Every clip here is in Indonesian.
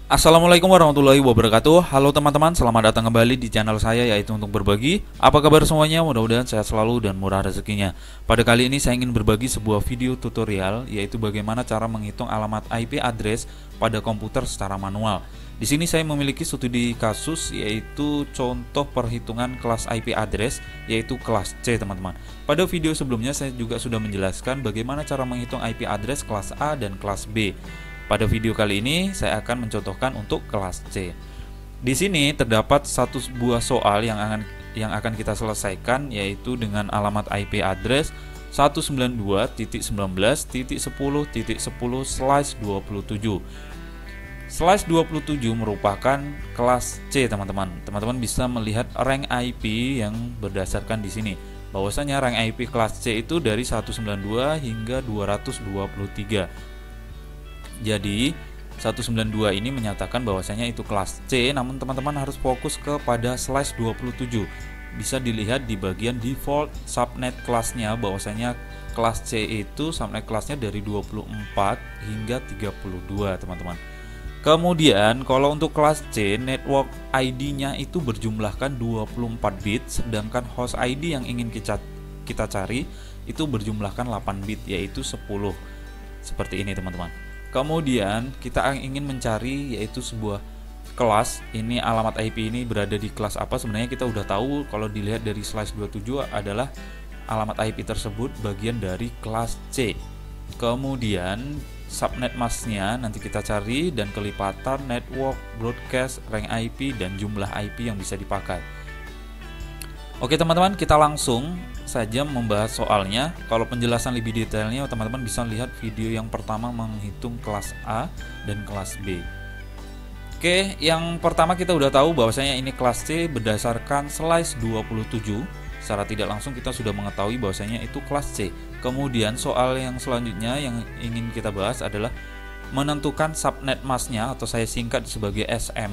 Assalamualaikum warahmatullahi wabarakatuh. Halo teman-teman, selamat datang kembali di channel saya, yaitu untuk berbagi. Apa kabar semuanya? Mudah-mudahan sehat selalu dan murah rezekinya. Pada kali ini saya ingin berbagi sebuah video tutorial, yaitu bagaimana cara menghitung alamat IP address pada komputer secara manual. Di sini saya memiliki studi kasus, yaitu contoh perhitungan kelas IP address, yaitu kelas C, teman-teman. Pada video sebelumnya saya juga sudah menjelaskan bagaimana cara menghitung IP address kelas A dan kelas B. Pada video kali ini saya akan mencontohkan untuk kelas C. Di sini terdapat satu buah soal yang akan kita selesaikan, yaitu dengan alamat IP address 192.19.10.10/27. Slash 27 merupakan kelas C, teman-teman. Teman-teman bisa melihat rank IP yang berdasarkan di sini. Bahwasanya rank IP kelas C itu dari 192 hingga 223. Jadi 192 ini menyatakan bahwasanya itu kelas C, namun teman-teman harus fokus kepada slash 27. Bisa dilihat di bagian default subnet kelasnya, bahwasanya kelas C itu subnet kelasnya dari 24 hingga 32, teman-teman. Kemudian kalau untuk kelas C, network ID-nya itu berjumlahkan 24 bit, sedangkan host ID yang ingin kita cari itu berjumlahkan 8 bit, yaitu 10. Seperti ini, teman-teman. Kemudian kita ingin mencari yaitu sebuah kelas. Ini alamat IP ini berada di kelas apa? Sebenarnya kita udah tahu, kalau dilihat dari slash 27 adalah alamat IP tersebut bagian dari kelas C. Kemudian subnet masknya nanti kita cari, dan kelipatan, network, broadcast, rank IP, dan jumlah IP yang bisa dipakai. Oke teman-teman, kita langsung saja membahas soalnya. Kalau penjelasan lebih detailnya teman-teman bisa lihat video yang pertama menghitung kelas A dan kelas B. Oke, yang pertama kita udah tahu bahwasanya ini kelas C berdasarkan slash 27. Secara tidak langsung kita sudah mengetahui bahwasanya itu kelas C. Kemudian soal yang selanjutnya yang ingin kita bahas adalah menentukan subnet masknya, atau saya singkat sebagai SM.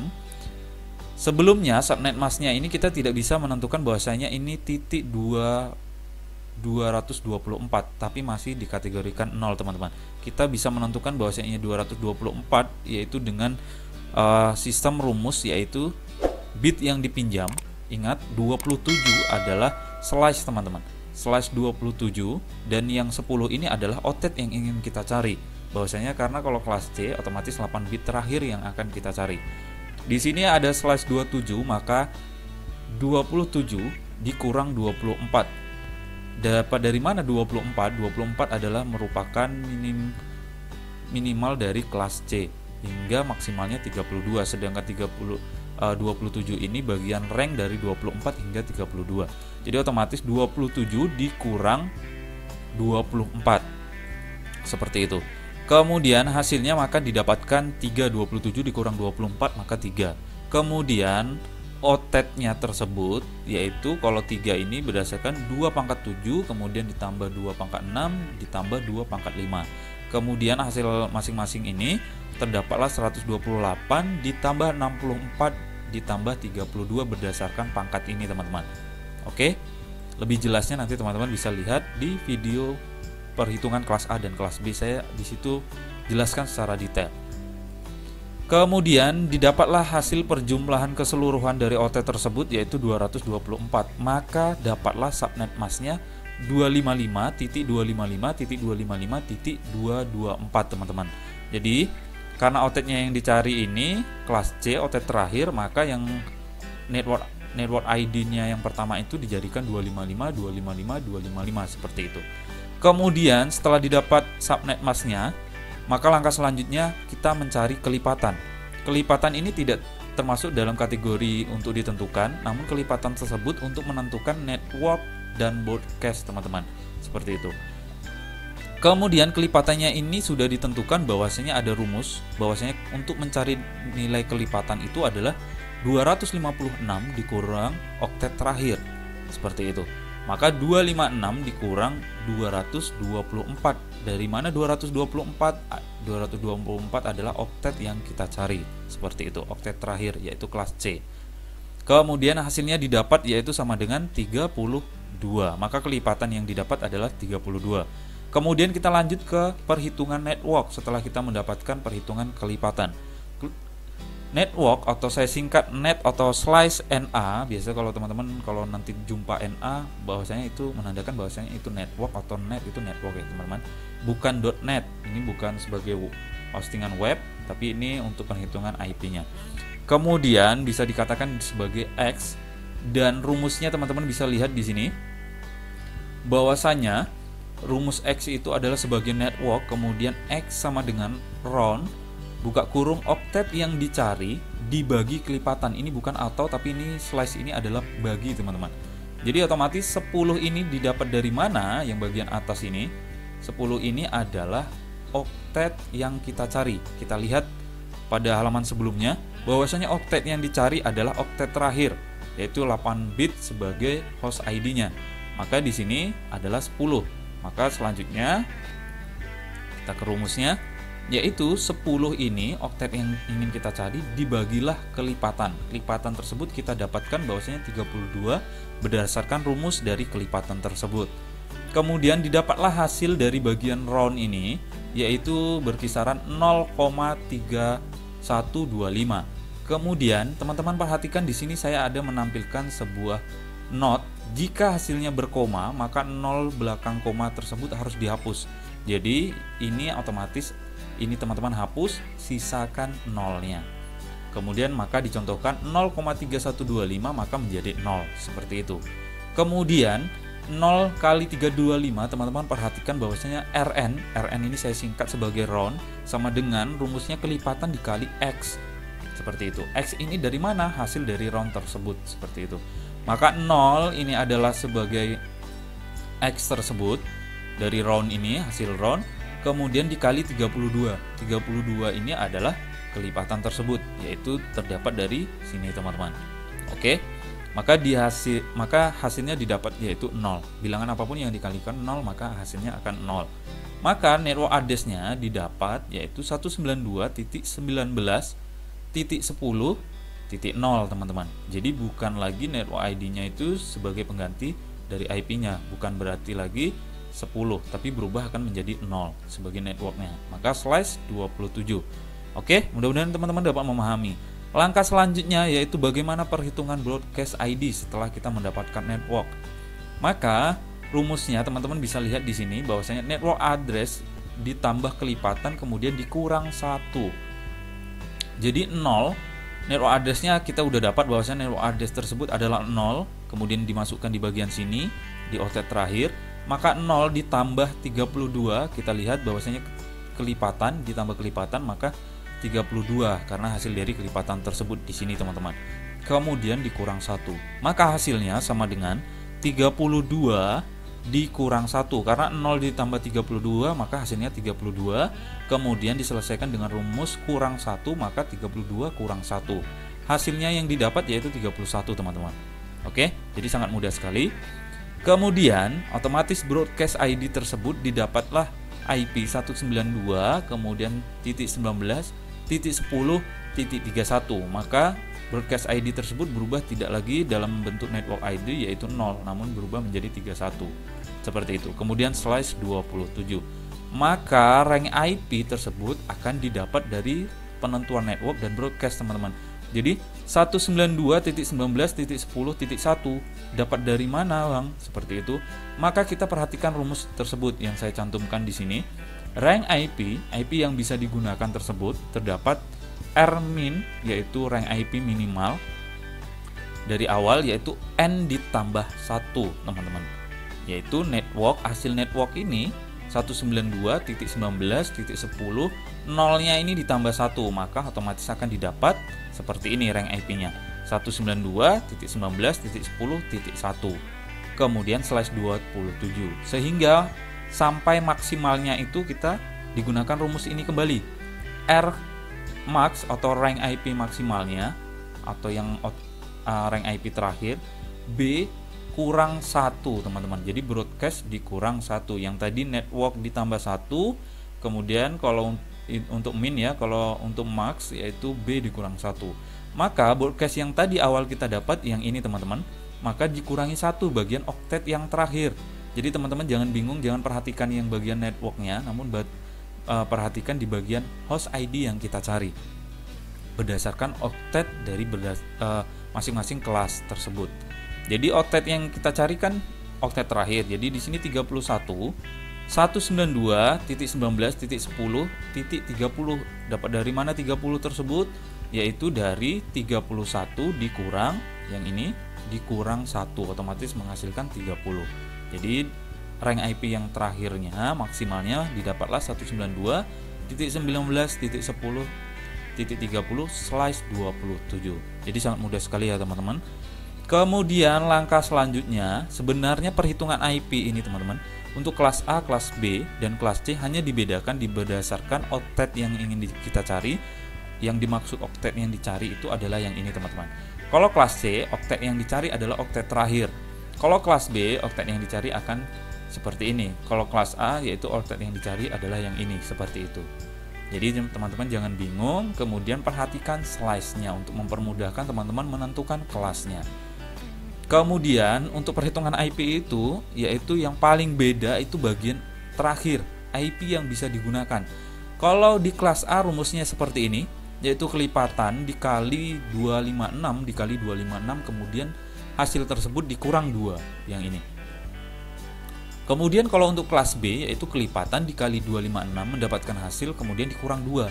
Sebelumnya subnet masknya ini kita tidak bisa menentukan bahwasanya ini titik 224, tapi masih dikategorikan 0, teman-teman. Kita bisa menentukan bahwasanya 224 yaitu dengan sistem rumus, yaitu bit yang dipinjam. Ingat 27 adalah slash, teman-teman. Slash 27, dan yang 10 ini adalah otet yang ingin kita cari. Bahwasanya karena kalau kelas C otomatis 8 bit terakhir yang akan kita cari. Di sini ada slash 27, maka 27 dikurang 24. Dapat dari mana 24? 24 adalah merupakan minimal dari kelas C hingga maksimalnya 32, sedangkan 27 ini bagian rank dari 24 hingga 32. Jadi otomatis 27 dikurang 24. Seperti itu. Kemudian hasilnya maka didapatkan 3, 27 dikurang 24 maka 3. Kemudian otetnya tersebut, yaitu kalau 3 ini berdasarkan 2 pangkat 7, kemudian ditambah 2 pangkat 6, ditambah 2 pangkat 5. Kemudian hasil masing-masing ini terdapatlah 128 ditambah 64 ditambah 32 berdasarkan pangkat ini, teman-teman. Oke, lebih jelasnya nanti teman-teman bisa lihat di video perhitungan kelas A dan kelas B. Saya di situ jelaskan secara detail. Kemudian didapatlah hasil perjumlahan keseluruhan dari otet tersebut, yaitu 224. Maka dapatlah subnet masknya 255.255.255.224, teman-teman. Jadi karena otetnya yang dicari ini kelas C, otet terakhir, maka yang network ID-nya yang pertama itu dijadikan 255, 255, 255 seperti itu. Kemudian setelah didapat subnet masknya, maka langkah selanjutnya kita mencari kelipatan. Kelipatan ini tidak termasuk dalam kategori untuk ditentukan, namun kelipatan tersebut untuk menentukan network dan broadcast, teman-teman. Seperti itu. Kemudian kelipatannya ini sudah ditentukan bahwasanya ada rumus, bahwasanya untuk mencari nilai kelipatan itu adalah 256 dikurang oktet terakhir. Seperti itu. Maka 256 dikurang 224. Dari mana 224? 224 adalah oktet yang kita cari. Seperti itu, oktet terakhir yaitu kelas C. Kemudian hasilnya didapat yaitu sama dengan 32. Maka kelipatan yang didapat adalah 32. Kemudian kita lanjut ke perhitungan network setelah kita mendapatkan perhitungan kelipatan. network atau saya singkat net atau slice NA. Biasa kalau teman-teman kalau nanti jumpa NA, bahwasanya itu menandakan bahwasanya itu network atau net itu network ya teman-teman, bukan .net. Ini bukan sebagai hostingan web, tapi ini untuk penghitungan IP-nya. Kemudian bisa dikatakan sebagai X, dan rumusnya teman-teman bisa lihat di sini bahwasanya rumus X itu adalah sebagai network, kemudian X sama dengan round buka kurung oktet yang dicari dibagi kelipatan. Ini bukan atau, tapi ini slice ini adalah bagi teman-teman. Jadi otomatis 10 ini didapat dari mana? Yang bagian atas ini 10 ini adalah oktet yang kita cari. Kita lihat pada halaman sebelumnya bahwasanya oktet yang dicari adalah oktet terakhir, yaitu 8 bit sebagai host ID-nya. Maka di sini adalah 10. Maka selanjutnya kita ke rumusnya, yaitu 10 ini oktet yang ingin kita cari dibagilah kelipatan. Kelipatan tersebut kita dapatkan bahwasanya 32 berdasarkan rumus dari kelipatan tersebut. Kemudian didapatlah hasil dari bagian round ini, yaitu berkisaran 0,3125. Kemudian teman-teman perhatikan di sini saya ada menampilkan sebuah note. Jika hasilnya berkoma, maka 0 belakang koma tersebut harus dihapus. Jadi ini otomatis ini teman-teman hapus, sisakan nolnya. Kemudian maka dicontohkan 0,3125 maka menjadi 0 seperti itu. Kemudian 0 kali 325 teman-teman perhatikan bahwasanya Rn ini saya singkat sebagai round sama dengan rumusnya kelipatan dikali X. Seperti itu. X ini dari mana? Hasil dari round tersebut seperti itu. Maka 0 ini adalah sebagai X tersebut dari round ini, hasil round, kemudian dikali 32. 32 ini adalah kelipatan tersebut, yaitu terdapat dari sini teman-teman. Oke. Maka hasilnya didapat yaitu 0. Bilangan apapun yang dikalikan 0 maka hasilnya akan 0. Maka network address-nya didapat yaitu 192.19.10.0 teman-teman. Jadi bukan lagi network ID-nya itu sebagai pengganti dari IP-nya, bukan berarti lagi 10, tapi berubah akan menjadi 0 sebagai networknya. Maka slice 27. Oke, mudah-mudahan teman-teman dapat memahami. Langkah selanjutnya yaitu bagaimana perhitungan broadcast ID setelah kita mendapatkan network. Maka rumusnya teman-teman bisa lihat di sini bahwasanya network address ditambah kelipatan kemudian dikurang 1. Jadi 0, network address-nya kita udah dapat bahwasanya network address tersebut adalah 0, kemudian dimasukkan di bagian sini di oktet terakhir. Maka 0 ditambah 32, kita lihat bahwasanya kelipatan ditambah kelipatan maka 32 karena hasil dari kelipatan tersebut di sini teman-teman. Kemudian dikurang 1. Maka hasilnya sama dengan 32 dikurang 1 karena 0 ditambah 32 maka hasilnya 32. Kemudian diselesaikan dengan rumus kurang 1 maka 32 kurang 1. Hasilnya yang didapat yaitu 31 teman-teman. Oke, jadi sangat mudah sekali. Kemudian otomatis broadcast ID tersebut didapatlah IP 192 kemudian .19.10.31. Maka broadcast ID tersebut berubah tidak lagi dalam bentuk network ID yaitu 0 namun berubah menjadi 31. Seperti itu. Kemudian slice 27. Maka rank IP tersebut akan didapat dari penentuan network dan broadcast teman-teman. Jadi 192.19.10.1 dapat dari mana, Bang? Seperti itu. Maka kita perhatikan rumus tersebut yang saya cantumkan di sini. Rank IP yang bisa digunakan tersebut terdapat Rmin yaitu rank IP minimal dari awal yaitu N ditambah 1, teman-teman. Yaitu network, hasil network ini 192.19.10 nolnya ini ditambah 1 maka otomatis akan didapat seperti ini rank IP-nya 192.19.10.1. Kemudian slash 27 sehingga sampai maksimalnya itu kita digunakan rumus ini kembali. R max atau rank IP maksimalnya atau yang rank IP terakhir, B kurang 1 teman-teman. Jadi broadcast dikurang 1. Yang tadi network ditambah 1. Kemudian kalau untuk min ya, kalau untuk max yaitu B dikurang 1. Maka broadcast yang tadi awal kita dapat yang ini teman-teman, maka dikurangi 1 bagian oktet yang terakhir. Jadi teman-teman jangan bingung, jangan perhatikan yang bagian networknya, namun perhatikan di bagian host ID yang kita cari. berdasarkan oktet dari masing-masing kelas tersebut. Jadi oktet yang kita carikan oktet terakhir. Jadi di sini 31 192.19.10.30. Dapat dari mana 30 tersebut? Yaitu dari 31 dikurang yang ini dikurang 1, otomatis menghasilkan 30. Jadi rank IP yang terakhirnya maksimalnya didapatlah 192.19.10.30/27. Jadi sangat mudah sekali ya teman-teman. Kemudian langkah selanjutnya, sebenarnya perhitungan IP ini teman-teman, untuk kelas A, kelas B, dan kelas C hanya dibedakan berdasarkan oktet yang ingin kita cari. Yang dimaksud oktet yang dicari itu adalah yang ini teman-teman. Kalau kelas C, oktet yang dicari adalah oktet terakhir. Kalau kelas B, oktet yang dicari akan seperti ini. Kalau kelas A, yaitu oktet yang dicari adalah yang ini, seperti itu. Jadi teman-teman jangan bingung, kemudian perhatikan slice-nya untuk mempermudahkan teman-teman menentukan kelasnya. Kemudian untuk perhitungan IP itu, yaitu yang paling beda itu bagian terakhir, IP yang bisa digunakan. Kalau di kelas A rumusnya seperti ini, yaitu kelipatan dikali 256 dikali 256, kemudian hasil tersebut dikurang 2, yang ini. Kemudian kalau untuk kelas B, yaitu kelipatan dikali 256 mendapatkan hasil kemudian dikurang 2.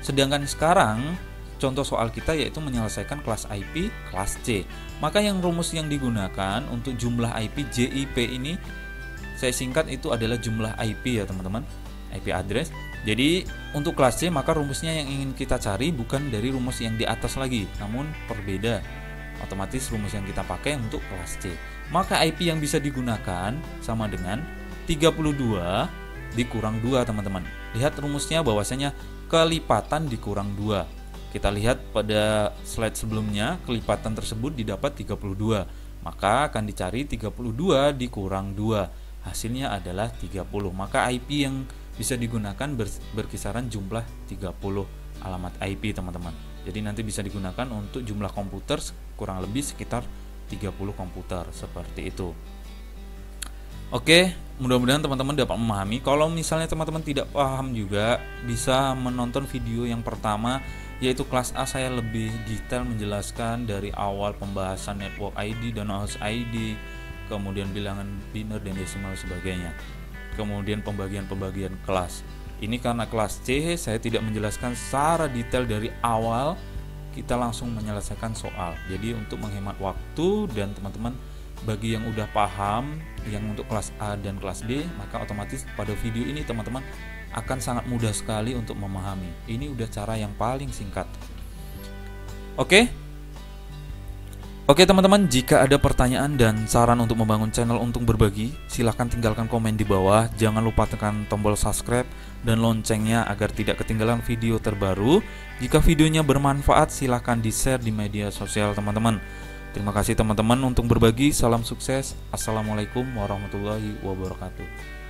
Sedangkan sekarang contoh soal kita yaitu menyelesaikan kelas IP kelas C. Maka yang rumus yang digunakan untuk jumlah IP JIP ini saya singkat itu adalah jumlah IP ya teman-teman, IP address. Jadi untuk kelas C maka rumusnya yang ingin kita cari bukan dari rumus yang di atas lagi, namun berbeda. Otomatis rumus yang kita pakai untuk kelas C. Maka IP yang bisa digunakan sama dengan 32 dikurang 2 teman-teman. Lihat rumusnya bahwasanya kelipatan dikurang 2. Kita lihat pada slide sebelumnya, kelipatan tersebut didapat 32. Maka akan dicari 32 dikurang 2. Hasilnya adalah 30. Maka IP yang bisa digunakan berkisaran jumlah 30 alamat IP teman-teman. Jadi nanti bisa digunakan untuk jumlah komputer kurang lebih sekitar 30 komputer seperti itu. Oke, mudah-mudahan teman-teman dapat memahami. Kalau misalnya teman-teman tidak paham juga, bisa menonton video yang pertama, yaitu kelas A. Saya lebih detail menjelaskan dari awal pembahasan network ID dan host ID, kemudian bilangan biner dan desimal sebagainya, kemudian pembagian kelas. Ini karena kelas C saya tidak menjelaskan secara detail dari awal, kita langsung menyelesaikan soal. Jadi untuk menghemat waktu dan teman-teman bagi yang udah paham yang untuk kelas A dan kelas B, maka otomatis pada video ini teman-teman akan sangat mudah sekali untuk memahami. Ini udah cara yang paling singkat. Oke teman-teman, jika ada pertanyaan dan saran untuk membangun channel untuk berbagi, silahkan tinggalkan komen di bawah. Jangan lupa tekan tombol subscribe dan loncengnya agar tidak ketinggalan video terbaru. Jika videonya bermanfaat, silahkan di-share di media sosial teman-teman. Terima kasih teman-teman untuk berbagi. Salam sukses. Assalamualaikum warahmatullahi wabarakatuh.